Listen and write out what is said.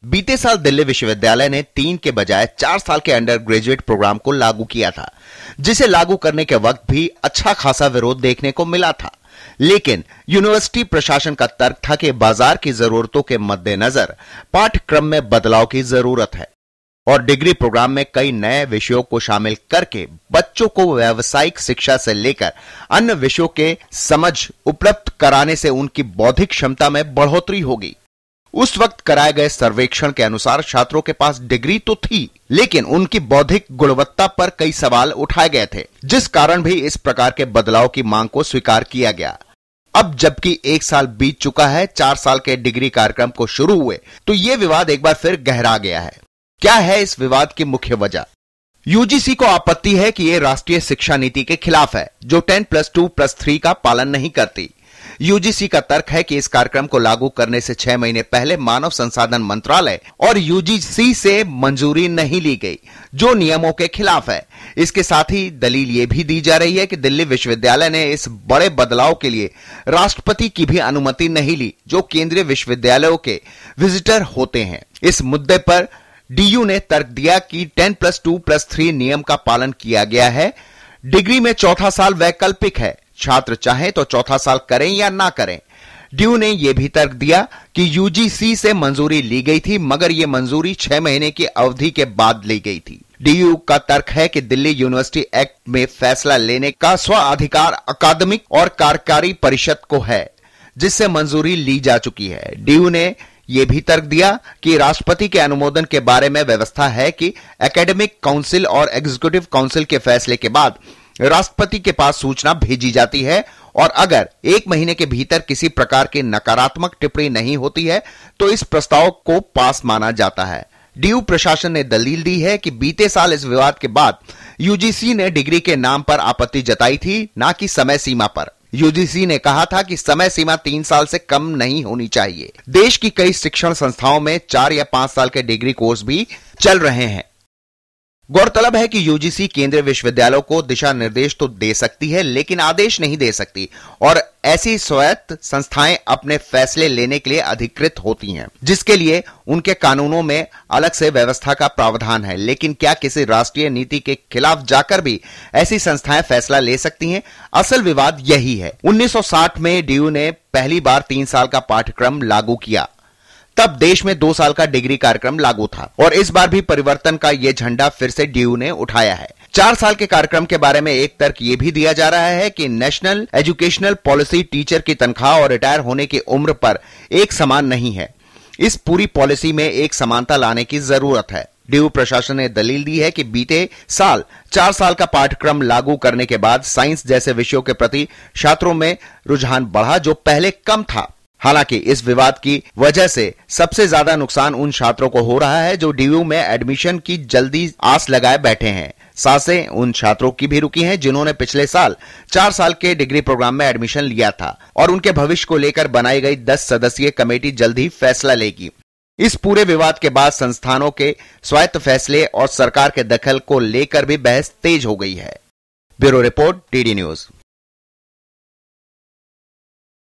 बीते साल दिल्ली विश्वविद्यालय ने 3 के बजाय 4 साल के अंडर ग्रेजुएट प्रोग्राम को लागू किया था, जिसे लागू करने के वक्त भी अच्छा खासा विरोध देखने को मिला था। लेकिन यूनिवर्सिटी प्रशासन का तर्क था कि बाजार की जरूरतों के मद्देनजर पाठ्यक्रम में बदलाव की जरूरत है और डिग्री प्रोग्राम में कई नए विषयों को शामिल करके बच्चों को व्यावसायिक शिक्षा से लेकर अन्य विषयों के समझ उपलब्ध कराने से उनकी बौद्धिक क्षमता में बढ़ोतरी होगी। उस वक्त कराए गए सर्वेक्षण के अनुसार छात्रों के पास डिग्री तो थी, लेकिन उनकी बौद्धिक गुणवत्ता पर कई सवाल उठाए गए थे, जिस कारण भी इस प्रकार के बदलाव की मांग को स्वीकार किया गया। अब जबकि 1 साल बीत चुका है, 4 साल के डिग्री कार्यक्रम को शुरू हुए, तो ये विवाद एक बार फिर गहरा गया है। क्या है इस विवाद की मुख्य वजह? यूजीसी को आपत्ति है कि यह राष्ट्रीय शिक्षा नीति के खिलाफ है, जो 10+2+3 का पालन नहीं करती। यूजीसी का तर्क है कि इस कार्यक्रम को लागू करने से 6 महीने पहले मानव संसाधन मंत्रालय और यूजीसी से मंजूरी नहीं ली गई, जो नियमों के खिलाफ है। इसके साथ ही दलील यह भी दी जा रही है कि दिल्ली विश्वविद्यालय ने इस बड़े बदलाव के लिए राष्ट्रपति की भी अनुमति नहीं ली, जो केंद्रीय विश्वविद्यालयों के विजिटर होते हैं। इस मुद्दे पर डीयू ने तर्क दिया कि 10+2+3 नियम का पालन किया गया है। डिग्री में चौथा साल वैकल्पिक है, छात्र चाहें तो चौथा साल करें या ना करें। डीयू ने यह भी तर्क दिया कि यूजीसी से मंजूरी ली गई थी, मगर यह मंजूरी 6 महीने की अवधि के बाद ली गई थी। डीयू का तर्क है कि दिल्ली यूनिवर्सिटी एक्ट में फैसला लेने का स्वाधिकार अकादमिक और कार्यकारी परिषद को है, जिससे मंजूरी ली जा चुकी है। डीयू ने यह भी तर्क दिया कि राष्ट्रपति के अनुमोदन के बारे में व्यवस्था है कि एकेडमिक काउंसिल और एग्जीक्यूटिव काउंसिल के फैसले के बाद राष्ट्रपति के पास सूचना भेजी जाती है और अगर 1 महीने के भीतर किसी प्रकार की नकारात्मक टिप्पणी नहीं होती है तो इस प्रस्ताव को पास माना जाता है। डीयू प्रशासन ने दलील दी है कि बीते साल इस विवाद के बाद यूजीसी ने डिग्री के नाम पर आपत्ति जताई थी, ना कि समय सीमा पर। यूजीसी ने कहा था कि समय सीमा 3 साल से कम नहीं होनी चाहिए। देश की कई शिक्षण संस्थाओं में 4 या 5 साल के डिग्री कोर्स भी चल रहे हैं। गौरतलब है कि यूजीसी केंद्रीय विश्वविद्यालयों को दिशा निर्देश तो दे सकती है, लेकिन आदेश नहीं दे सकती और ऐसी स्वायत्त संस्थाएं अपने फैसले लेने के लिए अधिकृत होती हैं, जिसके लिए उनके कानूनों में अलग से व्यवस्था का प्रावधान है। लेकिन क्या किसी राष्ट्रीय नीति के खिलाफ जाकर भी ऐसी संस्थाएं फैसला ले सकती हैं? असल विवाद यही है। 1960 में डीयू ने पहली बार 3 साल का पाठ्यक्रम लागू किया, तब देश में 2 साल का डिग्री कार्यक्रम लागू था और इस बार भी परिवर्तन का यह झंडा फिर से डीयू ने उठाया है। 4 साल के कार्यक्रम के बारे में एक तर्क यह भी दिया जा रहा है कि नेशनल एजुकेशनल पॉलिसी टीचर की तनख्वाह और रिटायर होने की उम्र पर एक समान नहीं है। इस पूरी पॉलिसी में एक समानता लाने की जरूरत है। डीयू प्रशासन ने दलील दी है कि बीते साल 4 साल का पाठ्यक्रम लागू करने के बाद साइंस जैसे विषयों के प्रति छात्रों में रुझान बढ़ा, जो पहले कम था। हालांकि इस विवाद की वजह से सबसे ज्यादा नुकसान उन छात्रों को हो रहा है जो डीयू में एडमिशन की जल्दी आस लगाए बैठे हैं। सांसें उन छात्रों की भी रुकी हैं जिन्होंने पिछले साल 4 साल के डिग्री प्रोग्राम में एडमिशन लिया था और उनके भविष्य को लेकर बनाई गई 10 सदस्यीय कमेटी जल्द ही फैसला लेगी। इस पूरे विवाद के बाद संस्थानों के स्वायत्त फैसले और सरकार के दखल को लेकर भी बहस तेज हो गई है। Bureau report, DD news.